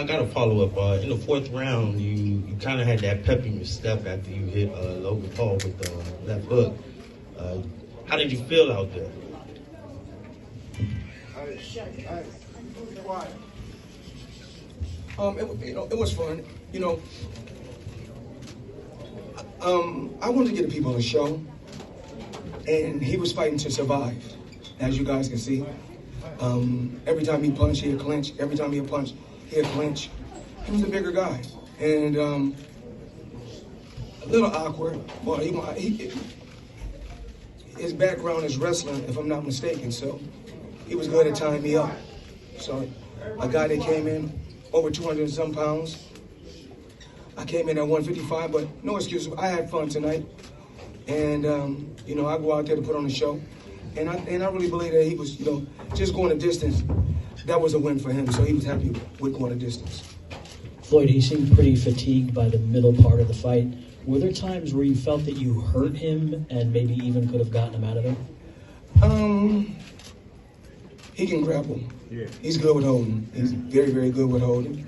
I got to follow up. In the fourth round, you kind of had that pep in your step after you hit Logan Paul with the left hook. How did you feel out there? It was fun. I wanted to get the people on the show, and he was fighting to survive, as you guys can see. Every time he punched, he'd clinch. Every time he'd punch, he'd clinch. He was a bigger guy, and a little awkward. But his background is wrestling, if I'm not mistaken, so he was good at tying me up. So a guy that came in over 200 and some pounds. I came in at 155, but no excuse. I had fun tonight, and I go out there to put on a show, and I really believe that he was, just going a distance. That was a win for him, so he was happy with going a distance. Floyd, he seemed pretty fatigued by the middle part of the fight. Were there times where you felt that you hurt him and maybe even could have gotten him out of there? He can grapple. Yeah. He's good with holding. He's very, very good with holding.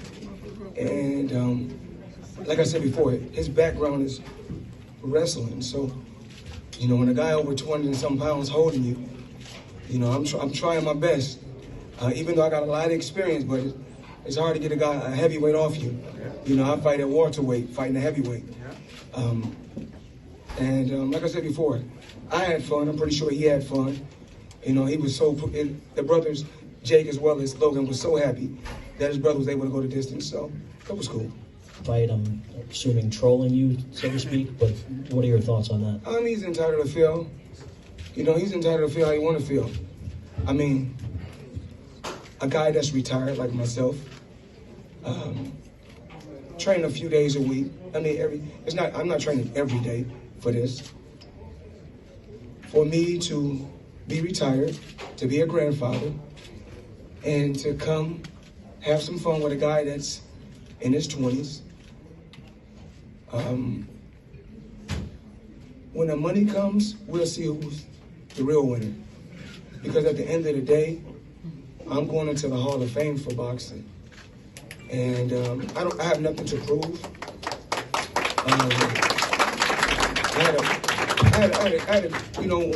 And like I said before, his background is wrestling. So, when a guy over 200 and some pounds holding you, I'm trying my best. Even though I got a lot of experience, but it's hard to get a heavyweight off you. I fight at welterweight, fighting a heavyweight. Like I said before, I had fun. I'm pretty sure he had fun. He was the brothers, Jake as well as Logan, was so happy that his brother was able to go the distance. So that was cool. Fight, I'm assuming trolling you, so to speak, but what are your thoughts on that? He's entitled to feel. He's entitled to feel how he want to feel. A guy that's retired like myself, train a few days a week. I'm not training every day for this. For me to be retired, to be a grandfather, and to come have some fun with a guy that's in his 20s. When the money comes, we'll see who's the real winner. Because at the end of the day, I'm going into the Hall of Fame for boxing. And I have nothing to prove.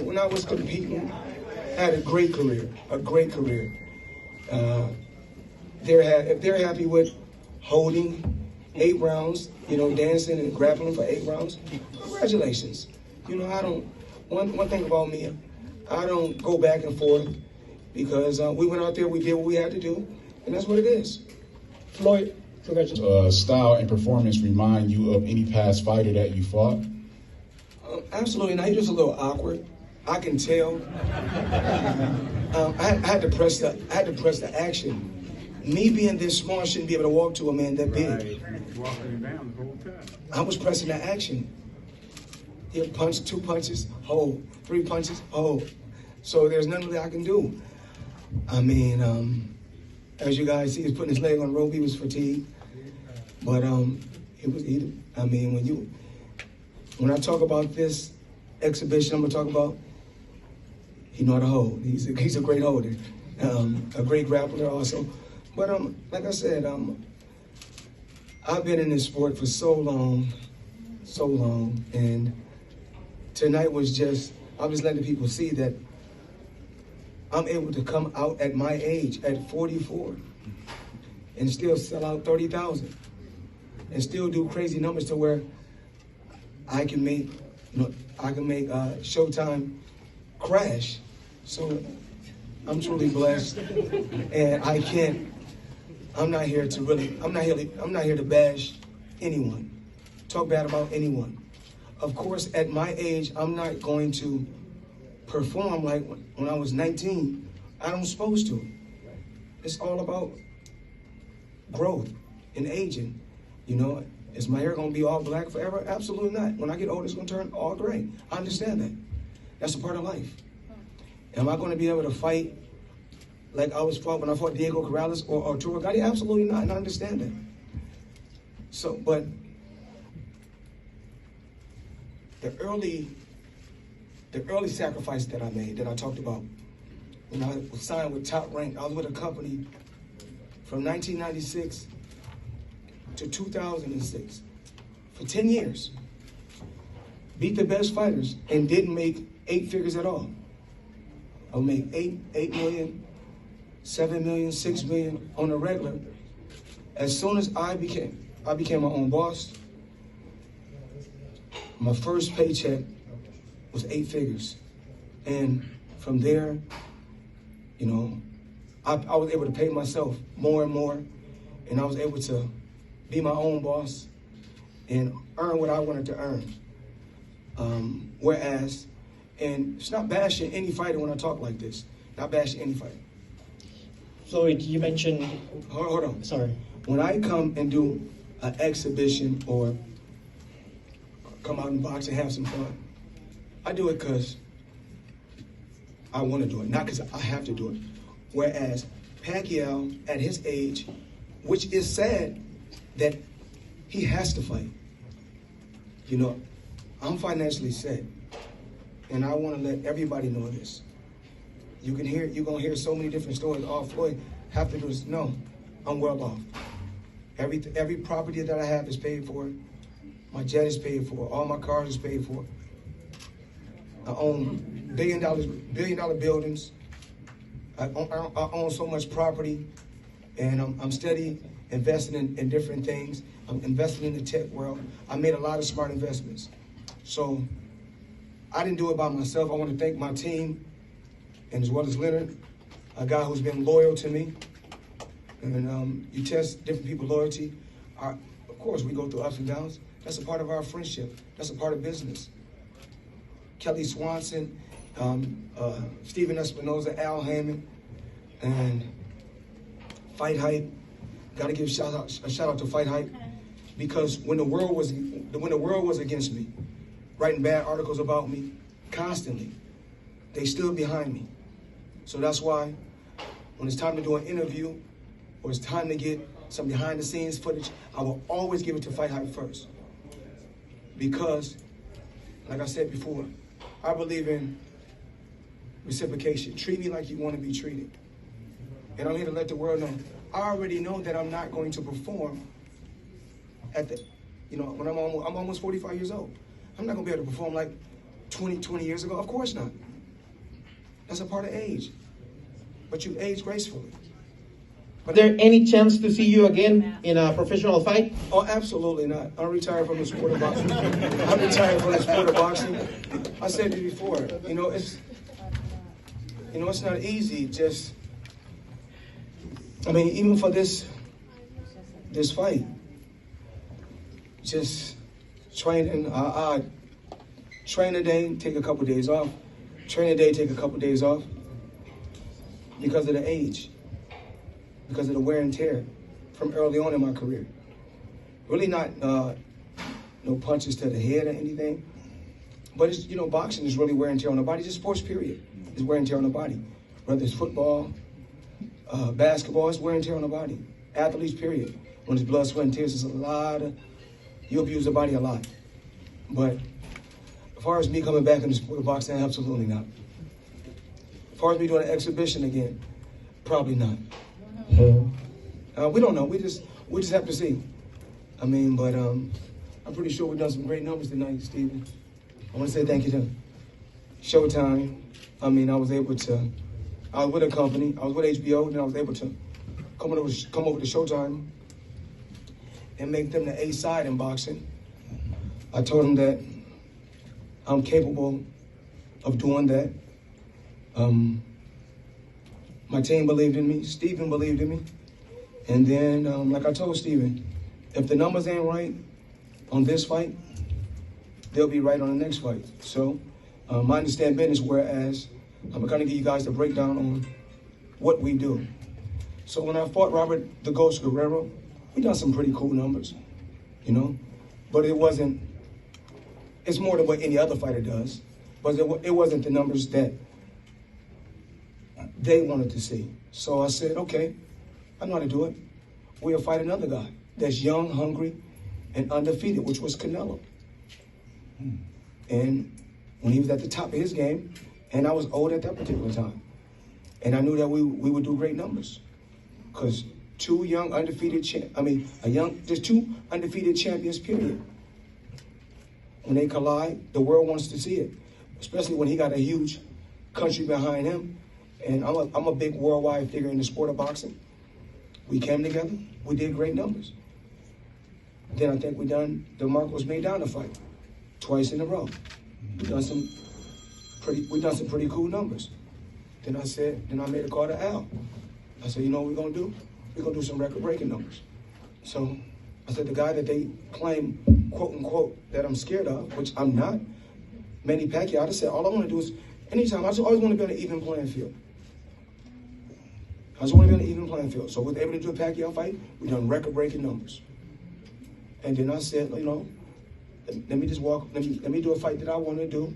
When I was competing, I had a great career. If they're happy with holding 8 rounds, dancing and grappling for 8 rounds, congratulations. One thing about me, I don't go back and forth because we went out there, we did what we had to do, and that's what it is. Floyd, congratulations. Style and performance remind you of any past fighter that you fought? Absolutely not. He was a little awkward. I can tell. I had to press the action. Me being this small, I shouldn't be able to walk to a man that big. I was pressing the action. He'll punch 2 punches, hold. 3 punches, hold. So there's nothing that I can do. As you guys see, he's putting his leg on the rope. He was fatigued, but when I talk about this exhibition, I'm gonna talk about he know how to hold. He's a great holder, a great grappler also. But like I said, I've been in this sport for so long, and tonight was just I'm just letting people see that I'm able to come out at my age, at 44, and still sell out 30,000, and still do crazy numbers to where I can make Showtime crash. So I'm truly blessed, and I'm not here to bash anyone, talk bad about anyone. Of course, at my age, I'm not going to perform like when I was 19. I don't supposed to. It's all about growth and aging. Is my hair gonna be all black forever? Absolutely not. When I get older, it's gonna turn all gray. I understand that. That's a part of life. Am I gonna be able to fight like I was fought when I fought Diego Corrales or Arturo Gatti? Absolutely not, and I understand that. So, but the early sacrifice that I made, that I talked about, when I was signed with Top Rank, I was with a company from 1996 to 2006 for 10 years. Beat the best fighters and didn't make 8 figures at all. I would make 8 million, 7 million, 6 million on the regular. As soon as I became my own boss, my first paycheck was 8 figures. And from there, you know, I was able to pay myself more and more, and I was able to be my own boss and earn what I wanted to earn. Whereas, and it's not bashing any fighter when I talk like this, not bashing any fighter. Floyd, you mentioned. Hold on. Sorry. When I come and do an exhibition or come out and box and have some fun, I do it because I want to do it, not because I have to do it. Whereas Pacquiao, at his age, which is sad that he has to fight. You know, I'm financially set, and I want to let everybody know this. You're gonna hear so many different stories. Oh, Floyd have to do this. No, I'm well off. Every property that I have is paid for. My jet is paid for. All my cars is paid for. I own billion dollar buildings. I own so much property, and I'm steady investing in different things. I'm investing in the tech world. I made a lot of smart investments. So I didn't do it by myself. I want to thank my team, and as well as Leonard, a guy who's been loyal to me. And you test different people's loyalty. Of course, we go through ups and downs. That's a part of our friendship. That's a part of business. Kelly Swanson, Steven Espinoza, Al Hammond, and Fight Hype. Got to give a shout out to Fight Hype, because when the world was against me, writing bad articles about me constantly, they stood behind me. So that's why when it's time to do an interview or it's time to get some behind the scenes footage, I will always give it to Fight Hype first. Because, like I said before, I believe in reciprocation. Treat me like you want to be treated. And I'm here to let the world know. I already know that I'm not going to perform at the, when I'm almost 45 years old. I'm not going to be able to perform like 20 years ago. Of course not. That's a part of age. But you age gracefully. Is there any chance to see you again in a professional fight? Oh, absolutely not. I'm retired from the sport of boxing. I'm retired from the sport of boxing. I said it before. It's not easy. Even for this fight, just training. Train a day, take a couple days off. Train a day, take a couple days off. Because of the age. Because of the wear and tear from early on in my career. Really not no punches to the head or anything. But it's, boxing is really wear and tear on the body. Just sports, period. It's wear and tear on the body. Whether it's football, basketball, it's wear and tear on the body. Athletes, period. When it's blood, sweat, and tears, it's you abuse the body a lot. But as far as me coming back in the sport of boxing, absolutely not. As far as me doing an exhibition again, probably not. We don't know. We just have to see. But I'm pretty sure we've done some great numbers tonight, Steven. I want to say thank you to Showtime. I was with a company. I was with HBO, and I was able to come over to Showtime and make them the A side in boxing. I told them that I'm capable of doing that. My team believed in me. Steven believed in me. And then, like I told Steven, if the numbers ain't right on this fight, they'll be right on the next fight. So, I understand business, whereas I'm going to give you guys the breakdown on what we do. So when I fought Robert the Ghost Guerrero, we done some pretty cool numbers, But it's more than what any other fighter does. But it wasn't the numbers that they wanted to see. So I said, okay, I know how to do it. We'll fight another guy that's young, hungry, and undefeated, which was Canelo. And when he was at the top of his game, and I was old at that particular time, and I knew that we would do great numbers. Because two undefeated champions, period. When they collide, the world wants to see it, especially when he got a huge country behind him. And I'm a big worldwide figure in the sport of boxing. We came together. We did great numbers. Then I think the Marcos Maidana fight twice in a row. We done some pretty cool numbers. Then I made a call to Al. I said, you know what we're gonna do? We're gonna do some record-breaking numbers. So I said, the guy that they claim, quote unquote, that I'm scared of, which I'm not, Manny Pacquiao, I just said, all I wanna do is, anytime, I just always wanna be on an even playing field. I just wanna be on an even playing field. So we were able to do a Pacquiao fight, we done record-breaking numbers. And then I said, you know, let me do a fight that I want to do,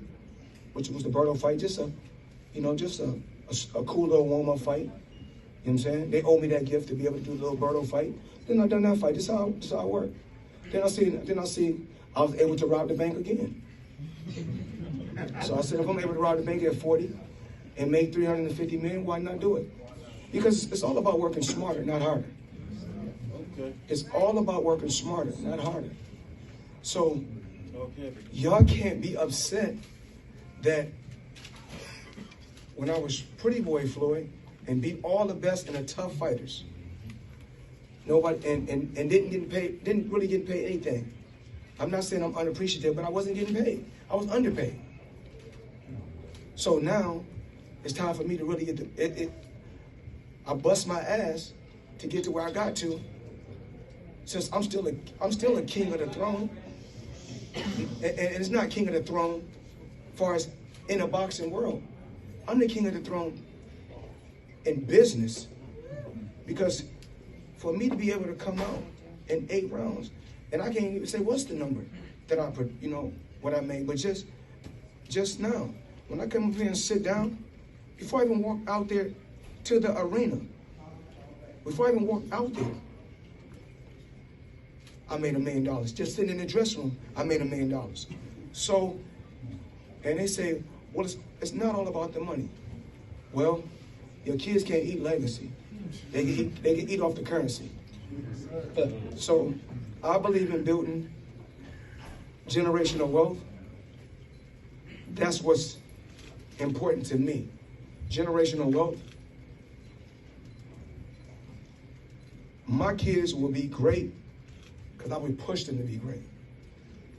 which was the Berto fight, just a cool little warm-up fight. You know what I'm saying? They owe me that gift to be able to do a little Berto fight. Then I done that fight. This is how it worked. Then I see I was able to rob the bank again. So I said, if I'm able to rob the bank at 40 and make $350 million, why not do it? Because it's all about working smarter, not harder. Okay. It's all about working smarter, not harder. So y'all can't be upset that when I was Pretty Boy Floyd and beat all the best and the tough fighters, nobody and didn't really get paid anything. I'm not saying I'm unappreciative, but I wasn't getting paid. I was underpaid. So now it's time for me to really get I bust my ass to get to where I got to. Since I'm still a king of the throne, and it's not king of the throne as far as in the boxing world. I'm the king of the throne in business, because for me to be able to come out in 8 rounds, and I can't even say what's the number that I put, you know, what I made, but just now, when I come up here and sit down, before I even walk out there to the arena, before I even walk out there, I made $1 million. Just sitting in the dressing room, I made $1 million. So, and they say, well, it's not all about the money. Well, your kids can't eat legacy. They can eat off the currency. So, I believe in building generational wealth. That's what's important to me. Generational wealth. My kids will be great because I would push them to be great.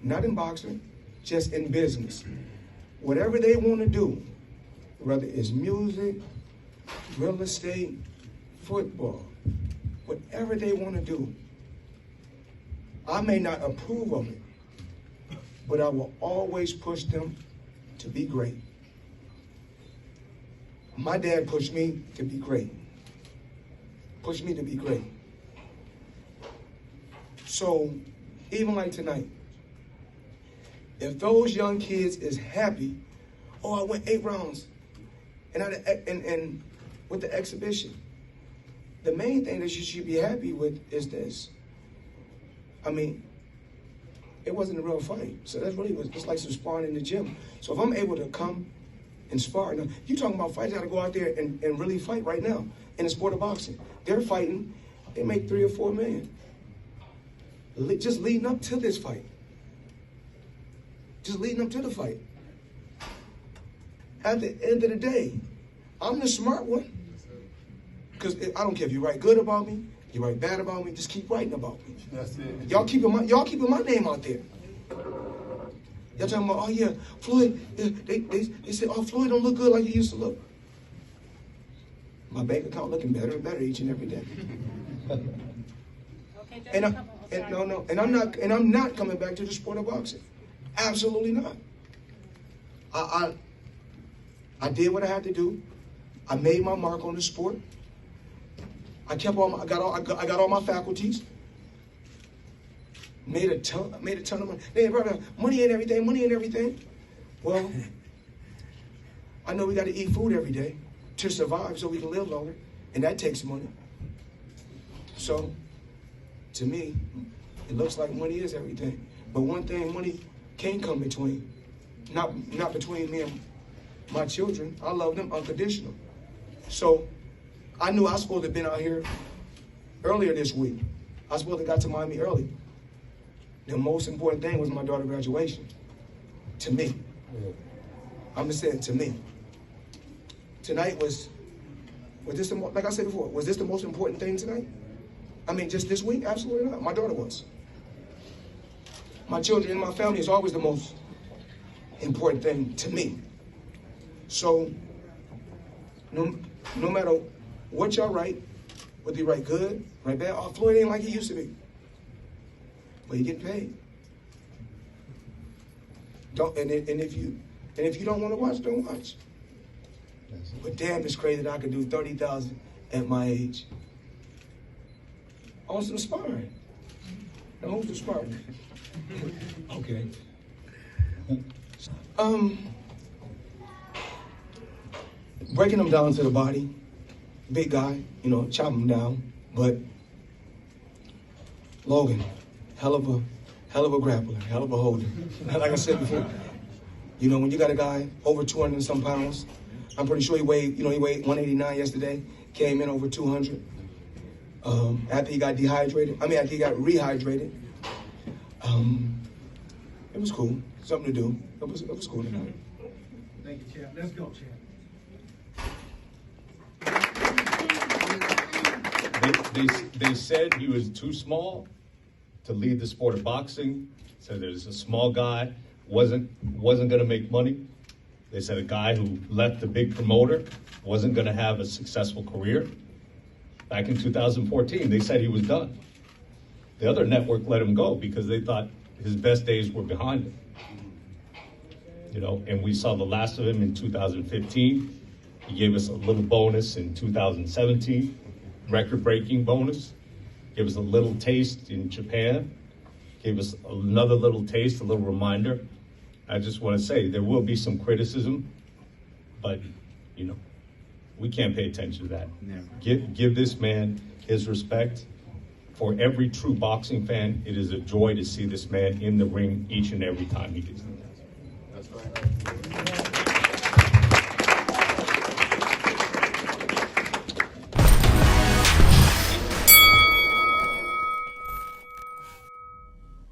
Not in boxing, just in business. Whatever they want to do, whether it's music, real estate, football, whatever they want to do, I may not approve of it, but I will always push them to be great. My dad pushed me to be great. Pushed me to be great. So, even like tonight, if those young kids is happy, oh, I went 8 rounds, and with the exhibition, the main thing that you should be happy with is this. I mean, it wasn't a real fight, so that's really it's like some sparring in the gym. So if I'm able to come and spar, now, you talking about fighters that go out there and really fight right now in the sport of boxing. They're fighting, they make $3 or $4 million. Just leading up to this fight. Just leading up to the fight. At the end of the day, I'm the smart one. Because I don't care if you write good about me, you write bad about me, just keep writing about me. That's it. Y'all keeping my name out there. Y'all talking about, oh yeah, Floyd, they say, oh, Floyd don't look good like he used to look. My bank account looking better and better each and every day. And I'm not coming back to the sport of boxing. Absolutely not. I did what I had to do. I made my mark on the sport. I got all my faculties. Made a ton of money. Hey, brother, money ain't everything. Well, I know we got to eat food every day to survive so we can live longer, and that takes money. So, to me, it looks like money is everything. But one thing money can't come between. Not between me and my children. I love them unconditional. So I knew I was supposed to have been out here earlier this week. I was supposed to got to Miami early. The most important thing was my daughter's graduation. To me. I'm just saying, to me. Tonight was this the like I said before, was this the most important thing tonight? I mean, just this week? Absolutely not. My daughter was. My children and my family is always the most important thing to me. So, no matter what y'all write, whether you write good, write bad, Floyd ain't like he used to be. But he getting paid. And if you don't want to watch, don't watch. But damn, it's crazy that I could do 30,000 at my age. On some sparring. Now, who's the sparring? Okay. Breaking them down to the body. Big guy, you know, chop him down. But Logan, hell of a grappler, hell of a holder. Like I said before, you know, when you got a guy over 200 and some pounds, I'm pretty sure he weighed 189 yesterday, came in over 200. After he got after he got rehydrated. It was cool, something to do. It was cool tonight. Thank you, champ. Let's go, champ. They said he was too small to lead the sport of boxing. Said there's a small guy, wasn't going to make money. They said a guy who left the big promoter wasn't going to have a successful career. Back in 2014, they said he was done. The other network let him go because they thought his best days were behind him. You know, and we saw the last of him in 2015. He gave us a little bonus in 2017, record-breaking bonus. Gave us a little taste in Japan. Gave us another little taste, a little reminder. I just want to say there will be some criticism, but, you know, we can't pay attention to that. Give this man his respect. For every true boxing fan, it is a joy to see this man in the ring each and every time he gets in there. That's right.